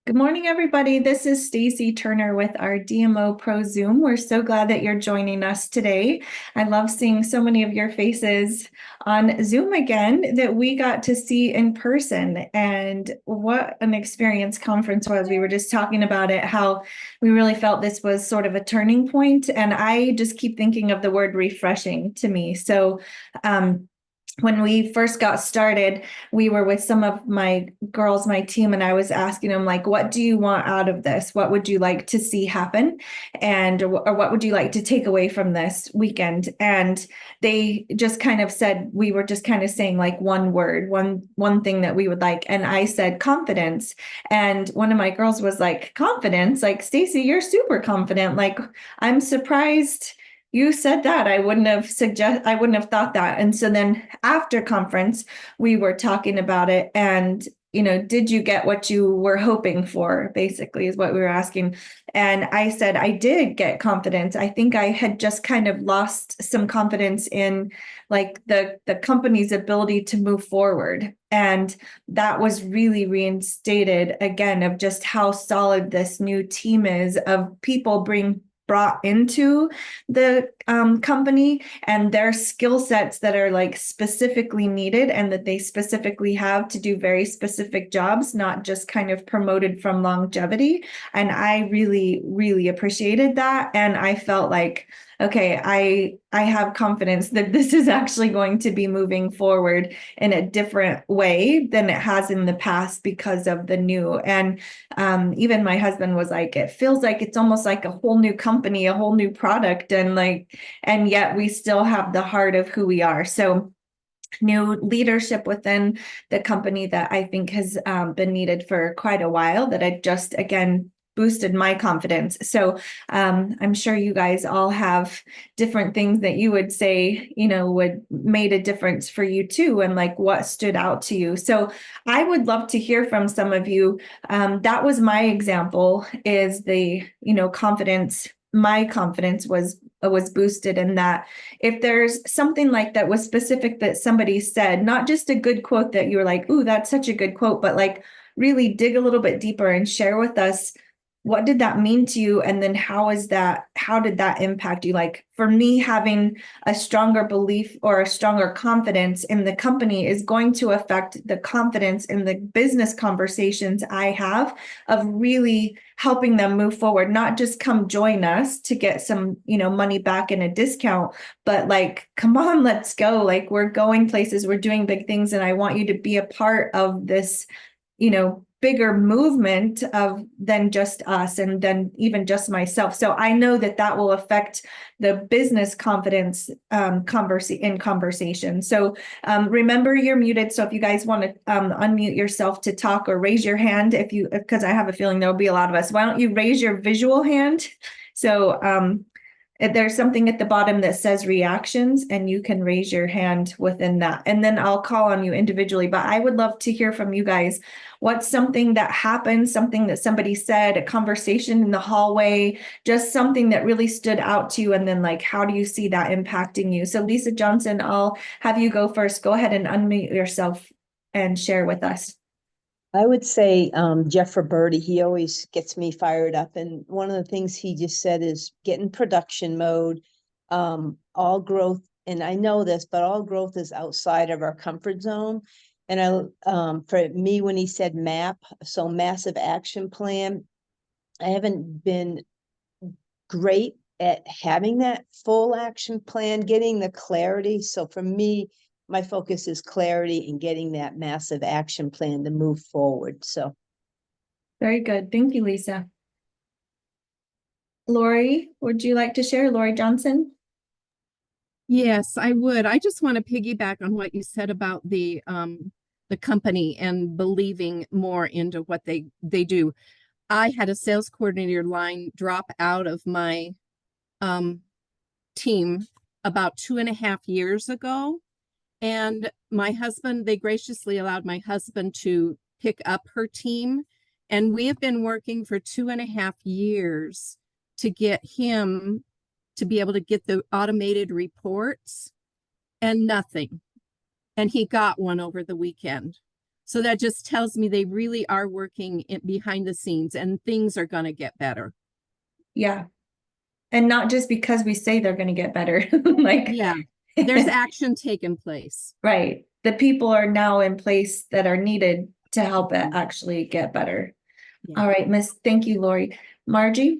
Good morning, everybody. This is Stacy Turner with our DMOpro Zoom. We're so glad that you're joining us today. I love seeing so many of your faces on Zoom again that we got to see in person. And what an experience conference was. We were just talking about it, how we really felt this was sort of a turning point. And I just keep thinking of the word refreshing to me. When we first got started, we were with some of my girls, my team, and I was asking them, like, what do you want out of this? What would you like to see happen? Or what would you like to take away from this weekend? And they just kind of said, we were just kind of saying like one word, one thing that we would like. And I said confidence. And one of my girls was like, confidence? Like, Stacy, you're super confident. Like, I'm surprised you said that. I wouldn't have thought that. And so then after conference, we were talking about it and, did you get what you were hoping for, basically is what we were asking. And I said, I did get confidence. I think I had just kind of lost some confidence in like the company's ability to move forward. And that was really reinstated again of just how solid this new team is of people brought into the company and their skill sets that are like specifically needed and that they specifically have to do very specific jobs, not just kind of promoted from longevity. And I really, really appreciated that. And I felt like, okay, I have confidence that this is actually going to be moving forward in a different way than it has in the past because of the new. And even my husband was like, it feels like it's almost like a whole new company, a whole new product. And yet we still have the heart of who we are. So new leadership within the company that I think has been needed for quite a while that I just, again, boosted my confidence. So I'm sure you guys all have different things that you would say, would made a difference for you too, and like what stood out to you. So I would love to hear from some of you. That was my example is the, confidence. My confidence was boosted in that. If there's something like that was specific that somebody said, not just a good quote that you were like, ooh, that's such a good quote, but like really dig a little bit deeper and share with us, what did that mean to you? And then how did that impact you? Like for me, having a stronger belief or a stronger confidence in the company is going to affect the confidence in the business conversations I have of really helping them move forward, not just come join us to get some, money back in a discount, but like, come on, let's go. Like we're going places, we're doing big things. And I want you to be a part of this, bigger movement of than just us and then even just myself. So I know that will affect the business confidence in conversation. So remember you're muted. So if you guys want to unmute yourself to talk or raise your hand, because I have a feeling there'll be a lot of us, why don't you raise your visual hand? So there's something at the bottom that says reactions, and you can raise your hand within that. And then I'll call on you individually. But I would love to hear from you guys. What's something that happened, something that somebody said, a conversation in the hallway, just something that really stood out to you? And then like, how do you see that impacting you? So Lisa Johnson, I'll have you go first. Go ahead and unmute yourself and share with us. I would say Jeff Roberti, he always gets me fired up. And one of the things he just said is get in production mode. All growth, and I know this, but all growth is outside of our comfort zone. And for me, when he said MAP, so massive action plan, I haven't been great at having that full action plan, getting the clarity. So for me, my focus is clarity and getting that massive action plan to move forward. So very good. Thank you, Lisa. Lori, would you like to share? Lori Johnson? Yes, I would. I just want to piggyback on what you said about the company and believing more into what they do. I had a sales coordinator line drop out of my team about 2.5 years ago. And my husband, they graciously allowed my husband to pick up her team. And we have been working for 2.5 years to get him to be able to get the automated reports and nothing. And he got one over the weekend. So that just tells me they really are working behind the scenes and things are going to get better. Yeah. And not just because we say they're going to get better. Like, Yeah, there's action taking place. right. The people are now in place that are needed to help it actually get better. Yeah. All right, Miss. Thank you, Lori. Margie?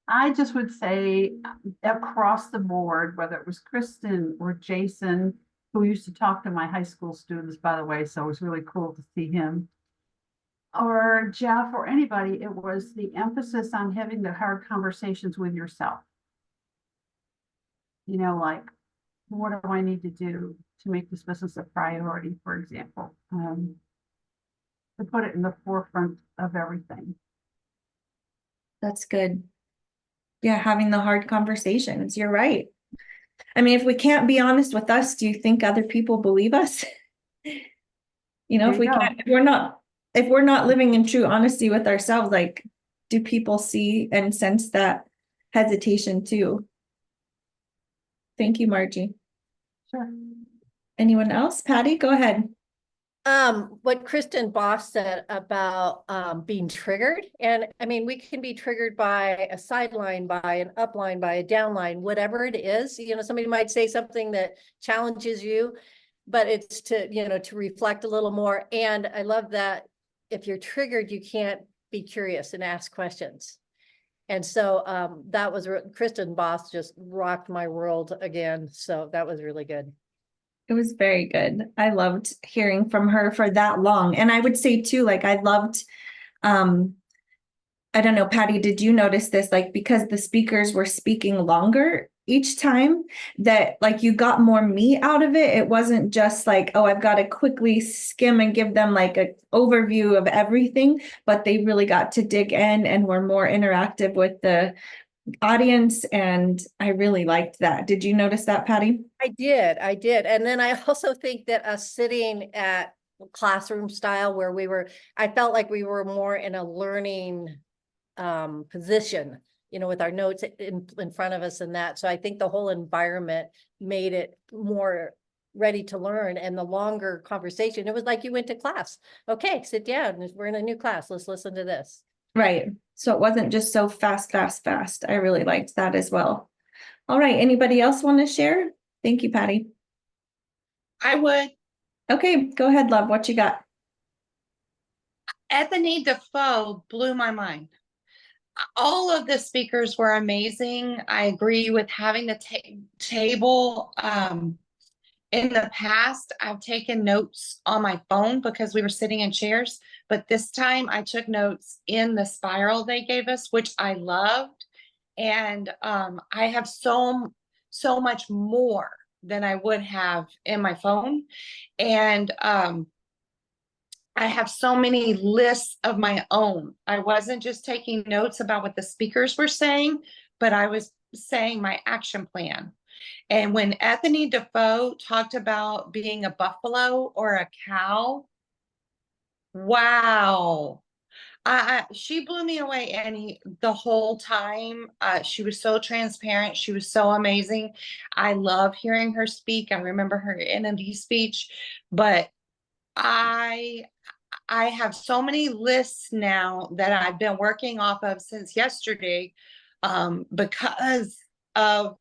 I just would say across the board, whether it was Kristen or Jason, who used to talk to my high school students, by the way, so it was really cool to see him, or Jeff or anybody, it was the emphasis on having the hard conversations with yourself. You know, like, what do I need to do to make this business a priority, for example, to put it in the forefront of everything. That's good. Yeah, having the hard conversations. You're right. I mean, if we can't be honest with us, do you think other people believe us? You know, There if you we go. can't, if we're not living in true honesty with ourselves, like, do people see and sense that hesitation too? Thank you, Margie. Sure. Anyone else? Patty, go ahead. What Kristen Boss said about being triggered. And I mean, we can be triggered by a sideline, by an upline, by a downline, whatever it is. You know, somebody might say something that challenges you, but it's to, you know, to reflect a little more. And I love that if you're triggered, you can't be curious and ask questions. And so that was Kristen Boss just rocked my world again. So that was really good. It was very good. I loved hearing from her for that long. And I would say too, like, I loved, I don't know, Patty, did you notice this? Like, because the speakers were speaking longer each time, that like you got more meat out of it. It wasn't just like, oh, I've got to quickly skim and give them like an overview of everything, but they really got to dig in and were more interactive with the audience. And I really liked that. Did you notice that, Patty? I did. And then I also think that us sitting at classroom style where I felt like we were more in a learning position, you know, with our notes in front of us and that. So I think the whole environment made it more ready to learn. And the longer conversation, it was like you went to class. Okay, sit down. We're in a new class. Let's listen to this. Right. So it wasn't just so fast. I really liked that as well. All right. Anybody else want to share? Thank you, Patty. I would. Okay, go ahead, love. What you got? Anthony Defoe blew my mind. All of the speakers were amazing. I agree with having the table. In the past, I've taken notes on my phone because we were sitting in chairs, but this time I took notes in the spiral they gave us, which I loved. And I have so much more than I would have in my phone. And I have so many lists of my own. I wasn't just taking notes about what the speakers were saying, but I was saying my action plan. And when Anthony Defoe talked about being a buffalo or a cow, wow. She blew me away, and the whole time, she was so transparent. She was so amazing. I love hearing her speak. I remember her NMD speech, but I have so many lists now that I've been working off of since yesterday, because of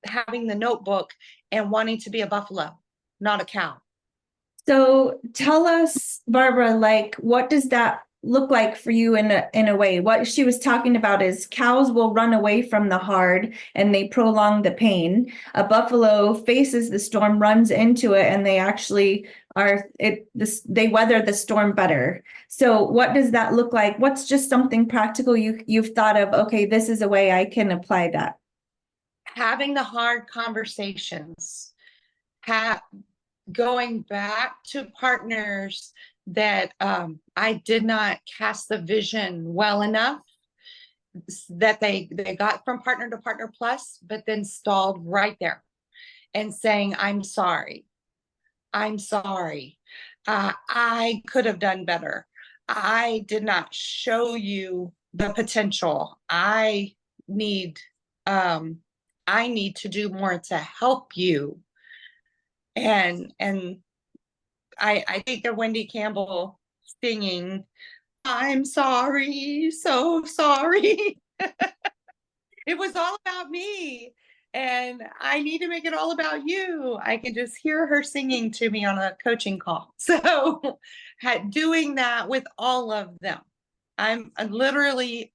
having the notebook and wanting to be a buffalo, not a cow. So tell us, Barbara, like, what does that look like for you in a way? What she was talking about is cows will run away from the hard and they prolong the pain. A buffalo faces the storm, runs into it, and they actually they weather the storm better. So what does that look like? What's just something practical you've thought of? Okay, this is a way I can apply that. Having the hard conversations, going back to partners that I did not cast the vision well enough, that they got from partner to partner plus, but then stalled right there and saying, I'm sorry. I could have done better. I did not show you the potential. I need to do more to help you. And I think of Wendy Campbell singing, "I'm sorry, so sorry." It was all about me. And I need to make it all about you. I can just hear her singing to me on a coaching call. So doing that with all of them. I'm literally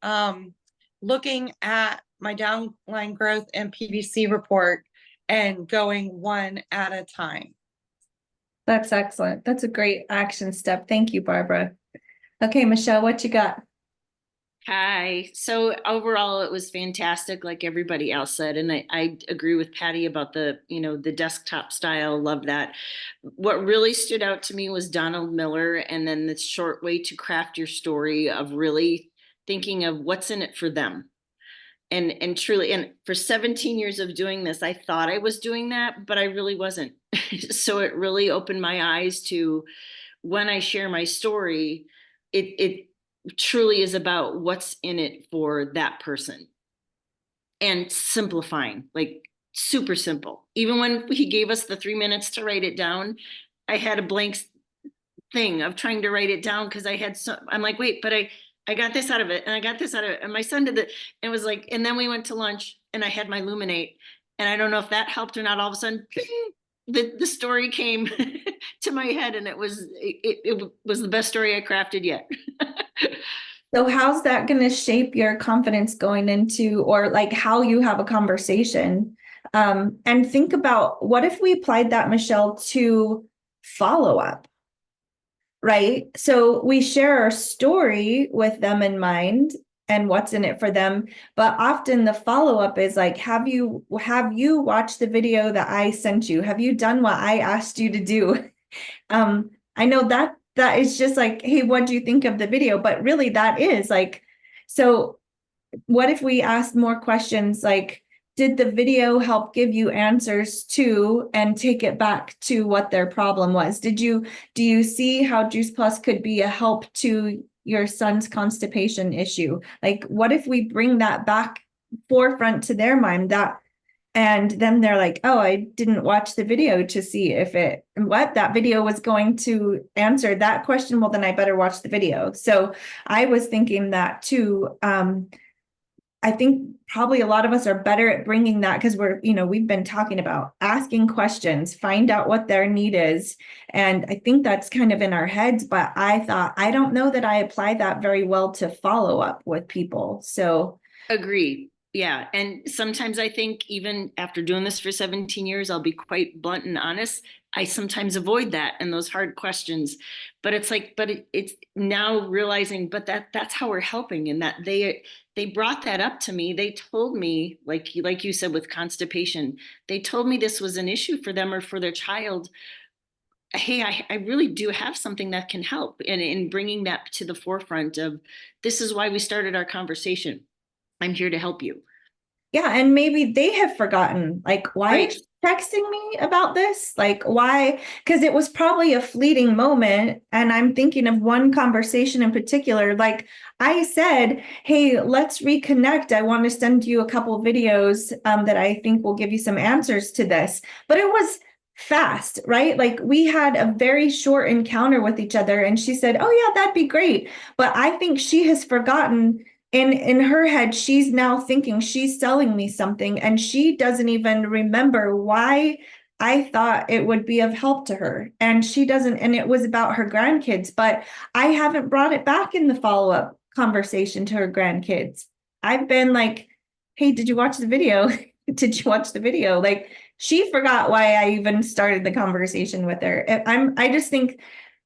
looking at my downline growth and PVC report and going one at a time. That's excellent. That's a great action step. Thank you, Barbara. Okay, Michelle, what you got? Hi. So overall, it was fantastic, like everybody else said. And I agree with Patty about the desktop style. Love that. What really stood out to me was Donald Miller and then the short way to craft your story of really thinking of what's in it for them. And truly, and for 17 years of doing this, I thought I was doing that, but I really wasn't. So it really opened my eyes to when I share my story, it truly is about what's in it for that person and simplifying, like super simple. Even when he gave us the 3 minutes to write it down, I had a blank thing of trying to write it down because I'm like, wait, but I got this out of it and I got this out of it. And my son did it was like, and then we went to lunch and I had my Luminate and I don't know if that helped or not. All of a sudden, the story came to my head and it was the best story I crafted yet. So how's that going to shape your confidence going into, or like how you have a conversation? And think about, what if we applied that, Michelle, to follow up, right? So we share our story with them in mind and what's in it for them. But often the follow up is like, have you watched the video that I sent you? Have you done what I asked you to do? I know that is just like, hey, what do you think of the video? But really that is like, so what if we asked more questions like, did the video help give you answers to and take it back to what their problem was? Do you see how Juice Plus could be a help to your son's constipation issue? Like, what if we bring that back forefront to their mind, and then they're like, oh, I didn't watch the video to see if that video was going to answer that question. Well, then I better watch the video. So I was thinking that too. I think probably a lot of us are better at bringing that because we've been talking about asking questions, find out what their need is. And I think that's kind of in our heads, but I thought, I don't know that I apply that very well to follow up with people. So Agree. Yeah. And sometimes I think even after doing this for 17 years, I'll be quite blunt and honest. I sometimes avoid that and those hard questions, but it's like, it's now realizing, but that's how we're helping, and that they brought that up to me. They told me, like you said, with constipation, they told me this was an issue for them or for their child. Hey, I really do have something that can help, and in bringing that to the forefront of, this is why we started our conversation. I'm here to help you. yeah, and maybe they have forgotten, like, why Right. is she texting me about this? Like, why? Because it was probably a fleeting moment. And I'm thinking of one conversation in particular. Like I said, hey, let's reconnect. I want to send you a couple of videos that I think will give you some answers to this. But it was fast, right? Like we had a very short encounter with each other. And she said, oh, yeah, that'd be great. But I think she has forgotten. In her head, she's now thinking she's selling me something, and she doesn't even remember why I thought it would be of help to her. And she doesn't, and it was about her grandkids, but I haven't brought it back in the follow-up conversation to her grandkids. I've been like, hey, did you watch the video? Did you watch the video? Like she forgot why I even started the conversation with her. I just think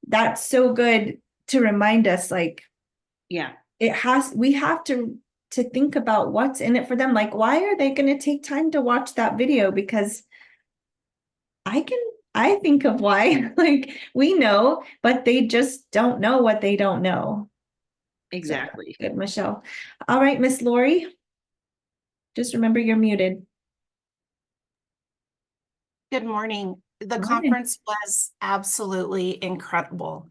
that's so good to remind us, like, Yeah. we have to think about what's in it for them. Like, why are they going to take time to watch that video? Because I think of why, like we know, but they just don't know what they don't know. Exactly. So, good, Michelle. All right, Miss Lori, just remember you're muted. Good morning. The Morning. conference was absolutely incredible.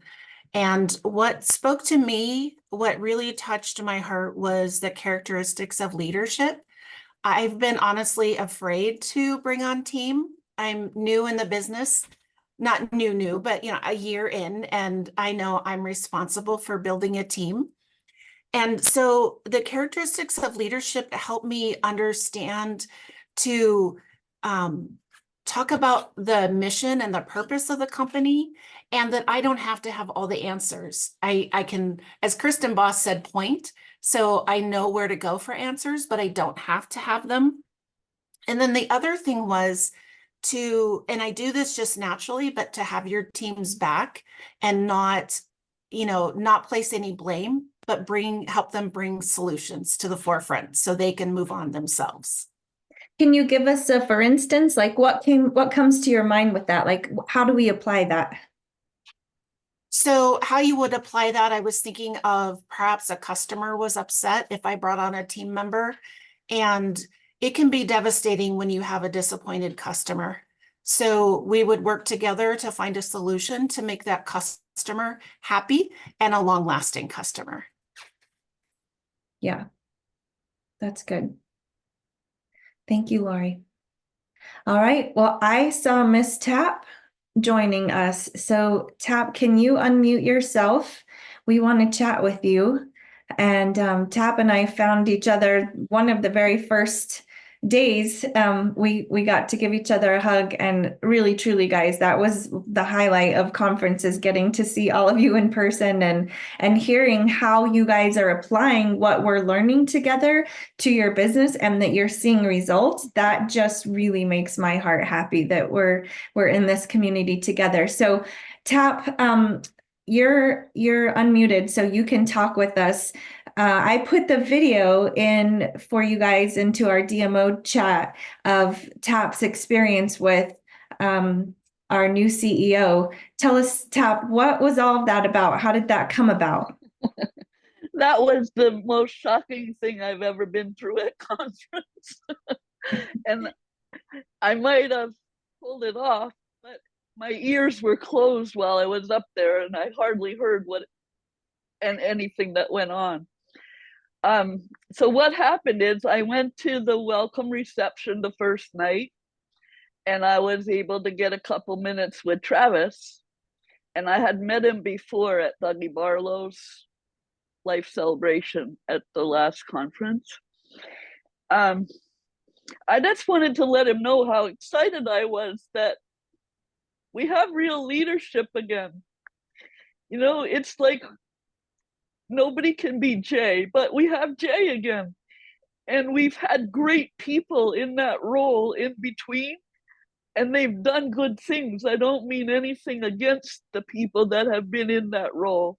And what spoke to me, what really touched my heart, was the characteristics of leadership. I've been honestly afraid to bring on team I'm new in the business, not new, but a year in, and I know I'm responsible for building a team. And so the characteristics of leadership help me understand to talk about the mission and the purpose of the company, and that I don't have to have all the answers. I can, as Kristen Boss said, point. So I know where to go for answers, but I don't have to have them. And then the other thing was and I do this just naturally, but to have your team's back and not place any blame, but help them bring solutions to the forefront so they can move on themselves. Can you give us for instance, like what comes to your mind with that? Like, how do we apply that? So how you would apply that, I was thinking of perhaps a customer was upset if I brought on a team member, and it can be devastating when you have a disappointed customer. So we would work together to find a solution to make that customer happy and a long-lasting customer. Yeah, that's good. Thank you, Lori. All right, well, I saw Miss Tapp joining us. So Tapp, can you unmute yourself? We want to chat with you. And Tapp and I found each other one of the very first days. We got to give each other a hug, and really, truly, guys, that was the highlight of conferences, getting to see all of you in person and hearing how you guys are applying what we're learning together to your business, and that you're seeing results. That just really makes my heart happy that we're in this community together. So Tapp, you're unmuted, so you can talk with us. I put the video in for you guys into our DMO chat of Tapp's experience with our new CEO. Tell us, Tapp, what was all of that about? How did that come about? That was the most shocking thing I've ever been through at conference. And I might have pulled it off, but my ears were closed while I was up there, and I hardly heard anything that went on. So what happened is I went to the welcome reception the first night, and I was able to get a couple minutes with Travis, and I had met him before at Dougie Barlow's life celebration at the last conference. I just wanted to let him know how excited I was that we have real leadership again. It's like nobody can be Jay, but we have Jay again. And we've had great people in that role in between, and they've done good things. I don't mean anything against the people that have been in that role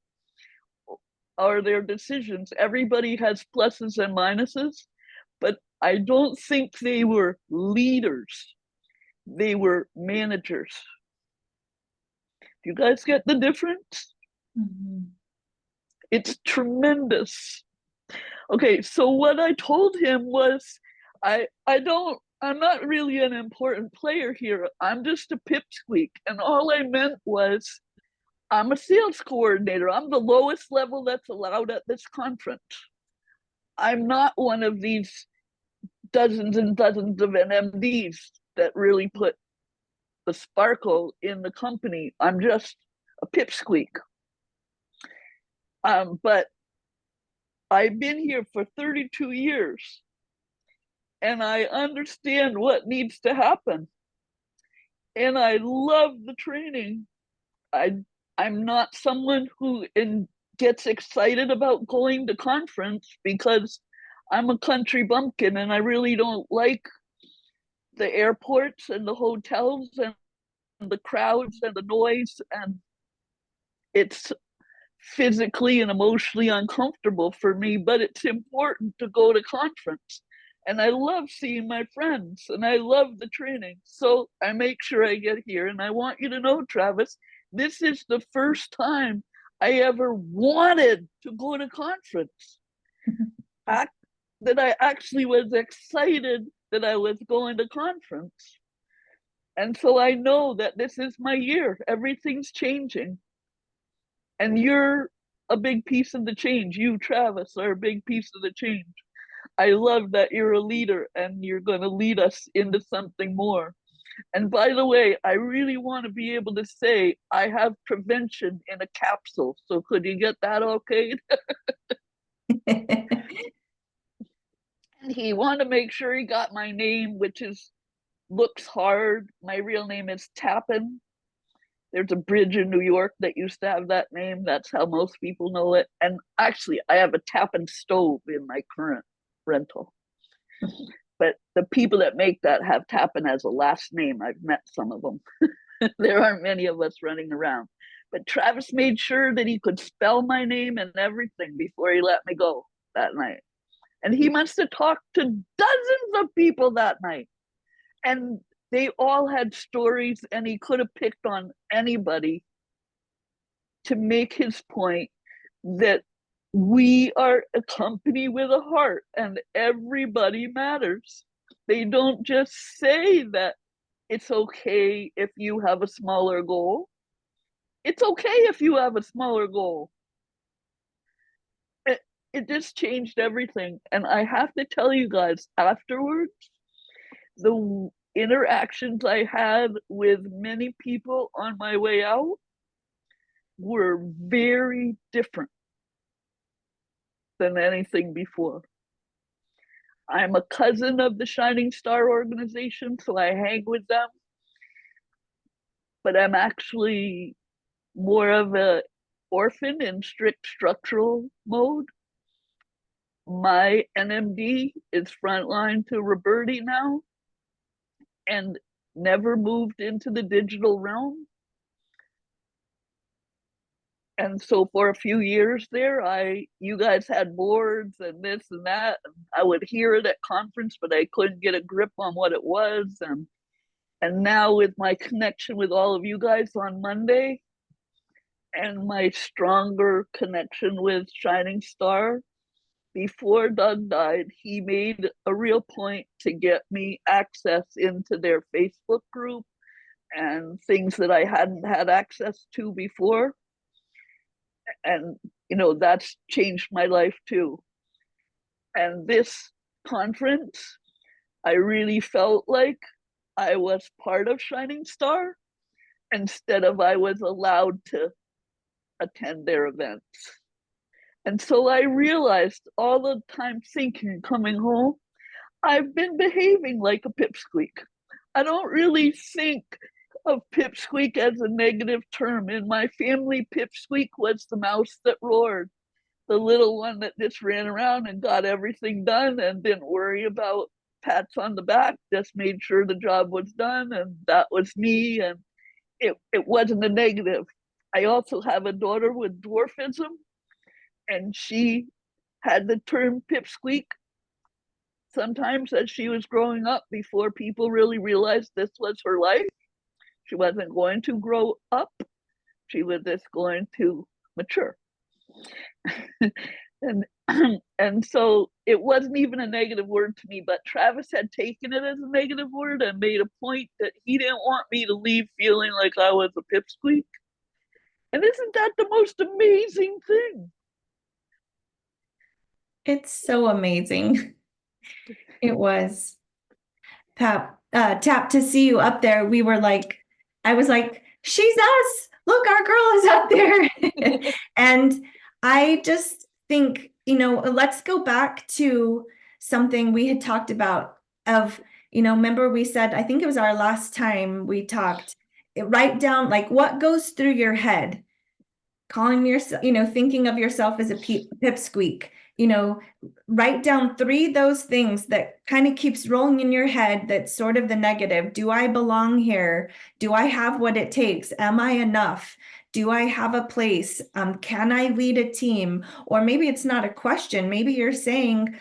or their decisions. Everybody has pluses and minuses, but I don't think they were leaders. They were managers. Do you guys get the difference? Mm-hmm. It's tremendous. Okay, so what I told him was, I'm not really an important player here. I'm just a pipsqueak. And all I meant was, I'm a sales coordinator. I'm the lowest level that's allowed at this conference. I'm not one of these dozens and dozens of NMDs that really put the sparkle in the company. I'm just a pipsqueak. But I've been here for 32 years, and I understand what needs to happen. And I love the training. I'm not someone who gets excited about going to conference because I'm a country bumpkin, and I really don't like the airports and the hotels and the crowds and the noise, and it's physically and emotionally uncomfortable for me, but it's important to go to conference. And I love seeing my friends, and I love the training. So I make sure I get here. And I want you to know, Travis, this is the first time I ever wanted to go to conference. That I actually was excited that I was going to conference. And so I know that this is my year. Everything's changing. And you're a big piece of the change. You, Travis, are a big piece of the change. I love that you're a leader and you're going to lead us into something more. And by the way, I really want to be able to say I have prevention in a capsule. So could you get that okay? And he wanted to make sure he got my name, which is looks hard. My real name is Tappan. There's a bridge in New York that used to have that name. That's how most people know it. And actually, I have a Tappan stove in my current rental. But the people that make that have Tappan as a last name. I've met some of them. There aren't many of us running around. But Travis made sure that he could spell my name and everything before he let me go that night. And he must have talked to dozens of people that night. And they all had stories, and he could have picked on anybody to make his point that we are a company with a heart and everybody matters. They don't just say that it's okay if you have a smaller goal. It's okay if you have a smaller goal. It just changed everything. And I have to tell you guys, afterwards, the interactions I had with many people on my way out were very different than anything before. I'm a cousin of the Shining Star organization, so I hang with them. But I'm actually more of an orphan in strict structural mode. My NMD is frontline to Roberti now and never moved into the digital realm. And so for a few years there, you guys had boards and this and that. And I would hear it at conference, but I couldn't get a grip on what it was. And now with my connection with all of you guys on Monday and my stronger connection with Shining Star, before Doug died, he made a real point to get me access into their Facebook group and things that I hadn't had access to before. And, that's changed my life too. And this conference, I really felt like I was part of Shining Star instead of I was allowed to attend their events. And so I realized all the time thinking, coming home, I've been behaving like a pipsqueak. I don't really think of pipsqueak as a negative term. In my family, pipsqueak was the mouse that roared, the little one that just ran around and got everything done and didn't worry about pats on the back, just made sure the job was done, and that was me. And it wasn't a negative. I also have a daughter with dwarfism, and she had the term pipsqueak sometimes as she was growing up before people really realized this was her life. She wasn't going to grow up. She was just going to mature. and so it wasn't even a negative word to me, but Travis had taken it as a negative word and made a point that he didn't want me to leave feeling like I was a pipsqueak. And isn't that the most amazing thing? It's so amazing. It was. Tap, to see you up there. I was like, she's us. Look, our girl is up there. And I just think, let's go back to something we had talked about remember we said, I think it was our last time we talked, write down like what goes through your head, calling yourself, thinking of yourself as a pipsqueak. Write down 3 of those things that kind of keeps rolling in your head. That's sort of the negative. Do I belong here? Do I have what it takes? Am I enough? Do I have a place? Can I lead a team? Or maybe it's not a question. Maybe you're saying,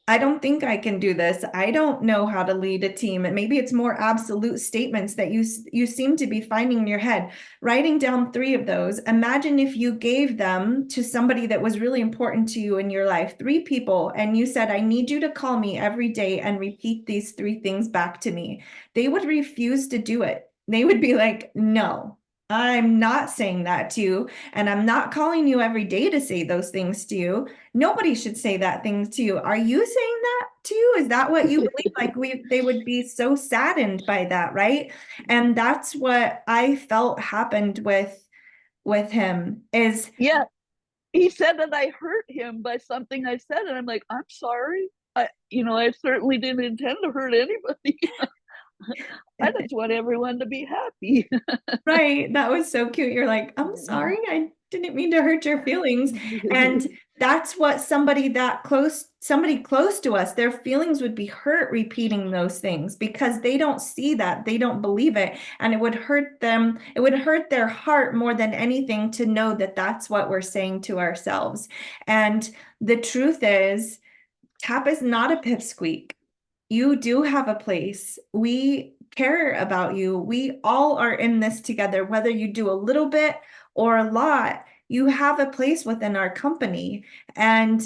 I don't think I can do this. I don't know how to lead a team. And maybe it's more absolute statements that you seem to be finding in your head. Writing down 3 of those. Imagine if you gave them to somebody that was really important to you in your life, 3 people, and you said, I need you to call me every day and repeat these 3 things back to me. They would refuse to do it. They would be like, no, I'm not saying that to you, and I'm not calling you every day to say those things to you. Nobody should say that thing to you. Are you saying that to you? Is that what you believe? Like they would be so saddened by that, right? And that's what I felt happened with him is Yeah, he said that I hurt him by something I said, and I'm like, I'm sorry. I certainly didn't intend to hurt anybody. I just want everyone to be happy. right. That was so cute. You're like, I'm sorry. I didn't mean to hurt your feelings. And that's what somebody close to us, their feelings would be hurt repeating those things because they don't see that. They don't believe it. And it would hurt them. It would hurt their heart more than anything to know that that's what we're saying to ourselves. And the truth is, TAP is not a pipsqueak. You do have a place. We care about you. We all are in this together, whether you do a little bit or a lot, you have a place within our company. And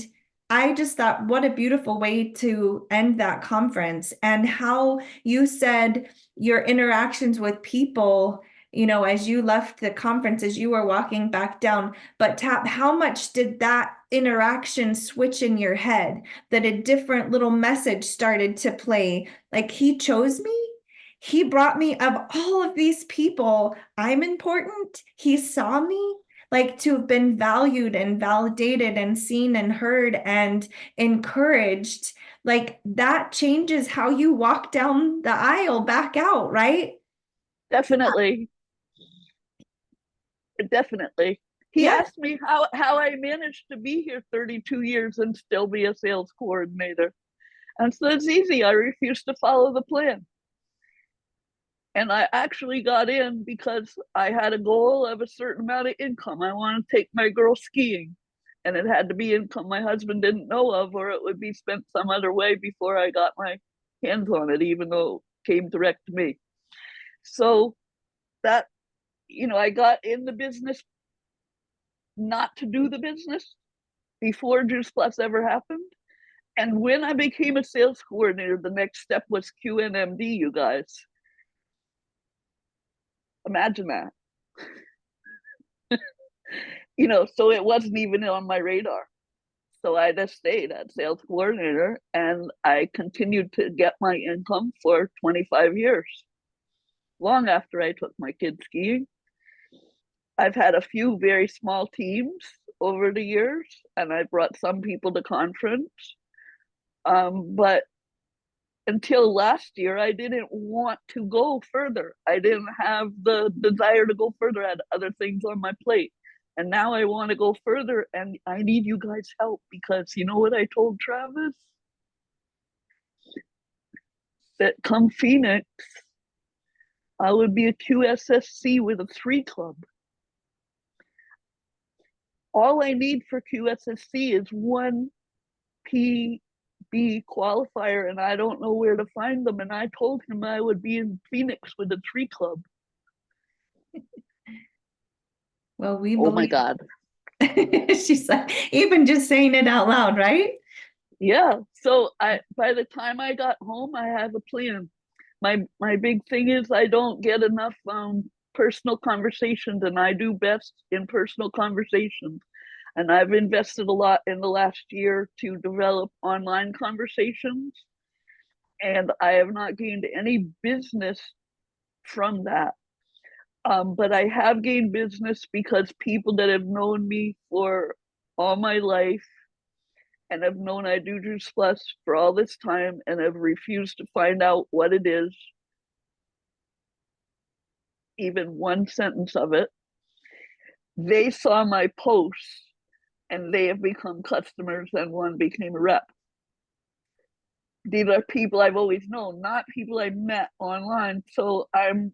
I just thought, what a beautiful way to end that conference, and how you said your interactions with people, as you left the conference, as you were walking back down. But Tap, how much did that interaction switch in your head that a different little message started to play? Like, he chose me. He brought me, of all of these people, I'm important. He saw me, like, to have been valued and validated and seen and heard and encouraged. Like, that changes how you walk down the aisle back out, right? Definitely. Definitely. He Yeah. asked me how I managed to be here 32 years and still be a sales coordinator. And so it's easy. I refused to follow the plan. And I actually got in because I had a goal of a certain amount of income. I want to take my girl skiing, and it had to be income my husband didn't know of, or it would be spent some other way before I got my hands on it, even though it came direct to me. So that, I got in the business not to do the business before Juice Plus ever happened. And when I became a sales coordinator, the next step was QNMD, you guys. Imagine that. So it wasn't even on my radar. So I just stayed at sales coordinator, and I continued to get my income for 25 years, long after I took my kids skiing. I've had a few very small teams over the years, and I brought some people to conference. But until last year, I didn't want to go further. I didn't have the desire to go further. I had other things on my plate. And now I want to go further, and I need you guys' help, because you know what I told Travis? That come Phoenix, I would be a QSSC with a 3 club. All I need for QSSC is one PB qualifier, and I don't know where to find them. And I told him I would be in Phoenix with a 3 club. Well, we Oh my believe. God. She's like, even just saying it out loud, right? Yeah. So by the time I got home, I have a plan. My big thing is I don't get enough personal conversations, and I do best in personal conversations. And I've invested a lot in the last year to develop online conversations, and I have not gained any business from that. But I have gained business because people that have known me for all my life and have known I do Juice Plus for all this time and have refused to find out what it is, even one sentence of it, they saw my posts and they have become customers, and one became a rep. These are people I've always known, not people I met online. So I'm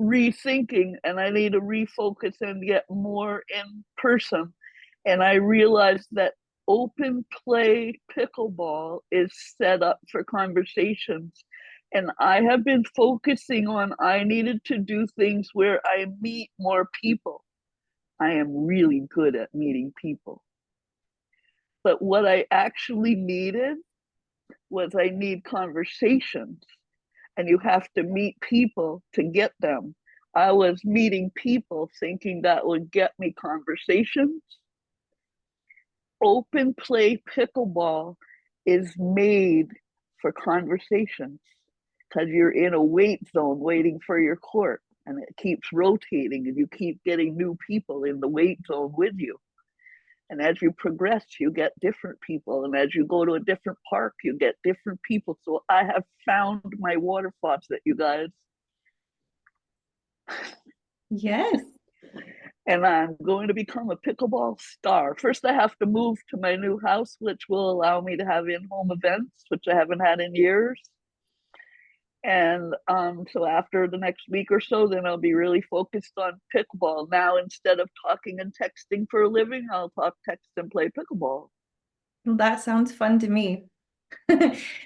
rethinking, and I need to refocus and get more in person. And I realized that open play pickleball is set up for conversations. And I have been focusing on, I needed to do things where I meet more people. I am really good at meeting people. But what I actually needed was, I need conversations, and you have to meet people to get them. I was meeting people thinking that would get me conversations. Open play pickleball is made for conversations because you're in a wait zone waiting for your court, and it keeps rotating and you keep getting new people in the wait zone with you. And as you progress, you get different people. And as you go to a different park, you get different people. So I have found my water faucet, you guys. Yes. And I'm going to become a pickleball star. First, I have to move to my new house, which will allow me to have in-home events, which I haven't had in years. And so after the next week or so, then I'll be really focused on pickleball. Now, instead of talking and texting for a living, I'll talk, text, and play pickleball. Well, that sounds fun to me.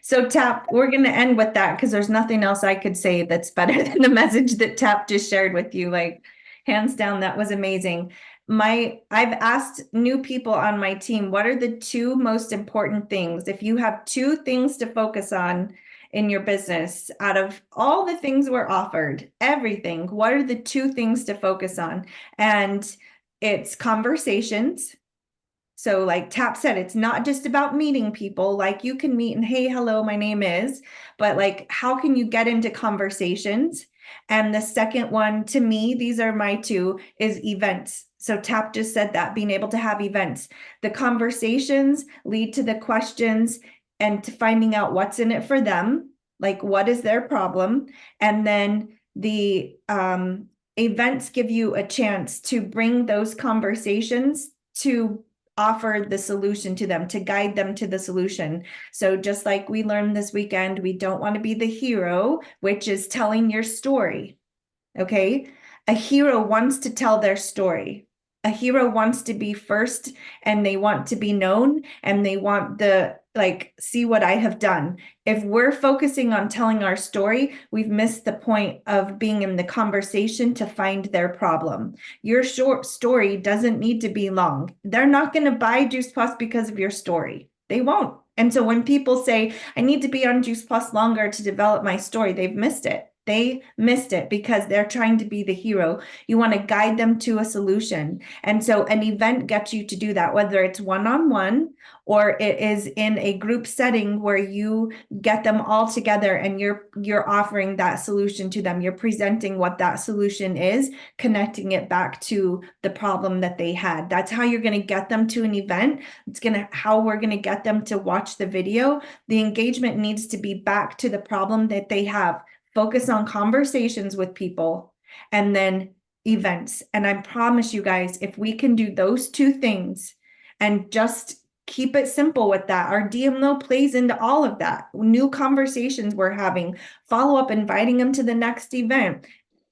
So Tap, we're going to end with that because there's nothing else I could say that's better than the message that Tap just shared with you. Like, hands down, that was amazing. I've asked new people on my team, what are the two most important things? If you have two things to focus on in your business, out of all the things we're offered, everything, what are the two things to focus on? And it's conversations. So like Tap said, it's not just about meeting people. Like you can meet and, hey, hello, my name is, but like, how can you get into conversations? And the second one, to me, these are my two, is events. So Tap just said that, being able to have events. The conversations lead to the questions and to finding out what's in it for them, like what is their problem. And then the events give you a chance to bring those conversations to offer the solution to them, to guide them to the solution. So just like we learned this weekend, we don't want to be the hero, which is telling your story. Okay. A hero wants to tell their story. A hero wants to be first and they want to be known and they want the, like, see what I have done. If we're focusing on telling our story, we've missed the point of being in the conversation to find their problem. Your short story doesn't need to be long. They're not going to buy Juice Plus because of your story. They won't. And so when people say, I need to be on Juice Plus longer to develop my story, they've missed it. They missed it because they're trying to be the hero. You want to guide them to a solution. And so an event gets you to do that, whether it's one-on-one or it is in a group setting where you get them all together and you're offering that solution to them. You're presenting what that solution is, connecting it back to the problem that they had. That's how you're going to get them to an event. It's how we're going to get them to watch the video. The engagement needs to be back to the problem that they have. Focus on conversations with people and then events. And I promise you guys, if we can do those two things and just keep it simple with that, our DMO plays into all of that. New conversations we're having, follow up, inviting them to the next event,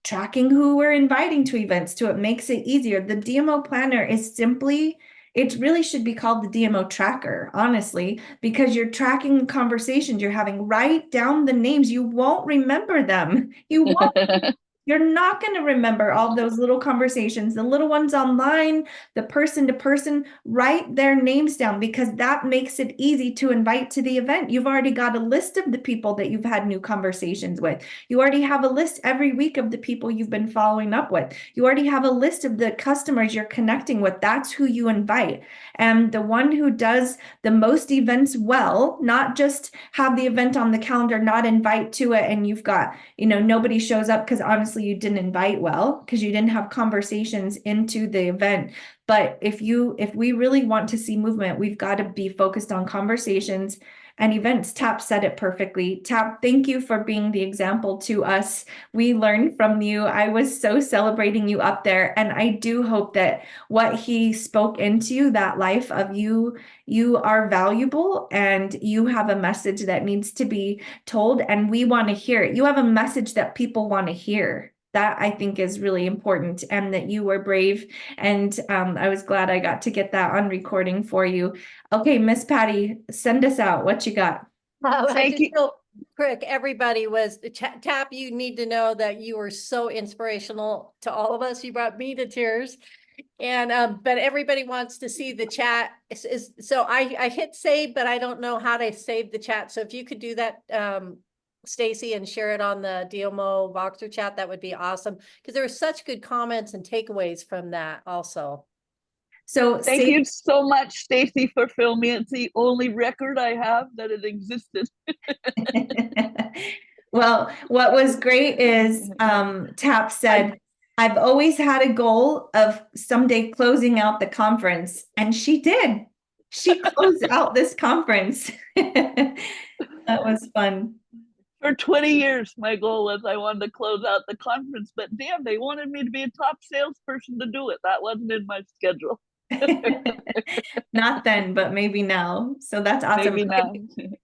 tracking who we're inviting to events to it makes it easier. The DMO planner is simply, it really should be called the DMO tracker, honestly, because you're tracking conversations you're having. Write down the names. You won't remember them. You won't. You're not going to remember all those little conversations, the little ones online, the person to person. Write their names down because that makes it easy to invite to the event. You've already got a list of the people that you've had new conversations with. You already have a list every week of the people you've been following up with. You already have a list of the customers you're connecting with. That's who you invite. And the one who does the most events well, not just have the event on the calendar, not invite to it, and you've got, nobody shows up because honestly, you didn't invite well because you didn't have conversations into the event. But if we really want to see movement, we've got to be focused on conversations and events. Tap said it perfectly. Tap, thank you for being the example to us. We learned from you. I was so celebrating you up there. And I do hope that what he spoke into, that life of you are valuable and you have a message that needs to be told and we want to hear it. You have a message that people want to hear. That I think is really important and that you were brave. And I was glad I got to get that on recording for you. Okay, Miss Patty, send us out. What you got? Thank you. Real quick, everybody was, Tap, you need to know that you were so inspirational to all of us. You brought me to tears. And but everybody wants to see the chat. So I hit save, but I don't know how to save the chat. So if you could do that Stacy, and share it on the DMO Voxer chat, that would be awesome. Because there were such good comments and takeaways from that also. So Thank you so much, Stacy, for filming. It's the only record I have that it existed. Well, what was great is Tap said, I've always had a goal of someday closing out the conference, and she did. She closed out this conference. That was fun. For 20 years, my goal was I wanted to close out the conference, but damn, they wanted me to be a top salesperson to do it. That wasn't in my schedule. Not then, but maybe now. So that's awesome. Maybe now.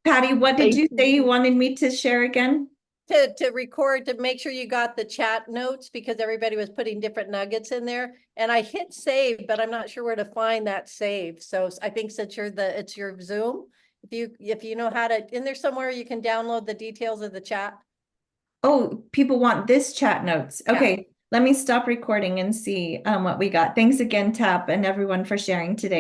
Patty, what did Thank you say you wanted me to share again? To record, to make sure you got the chat notes, because everybody was putting different nuggets in there. And I hit save, but I'm not sure where to find that save. So I think since it's your Zoom, if you know how to, in there somewhere, you can download the details of the chat. Oh, people want this chat notes. Okay, let me stop recording and see what we got. Thanks again, Tap, and everyone for sharing today.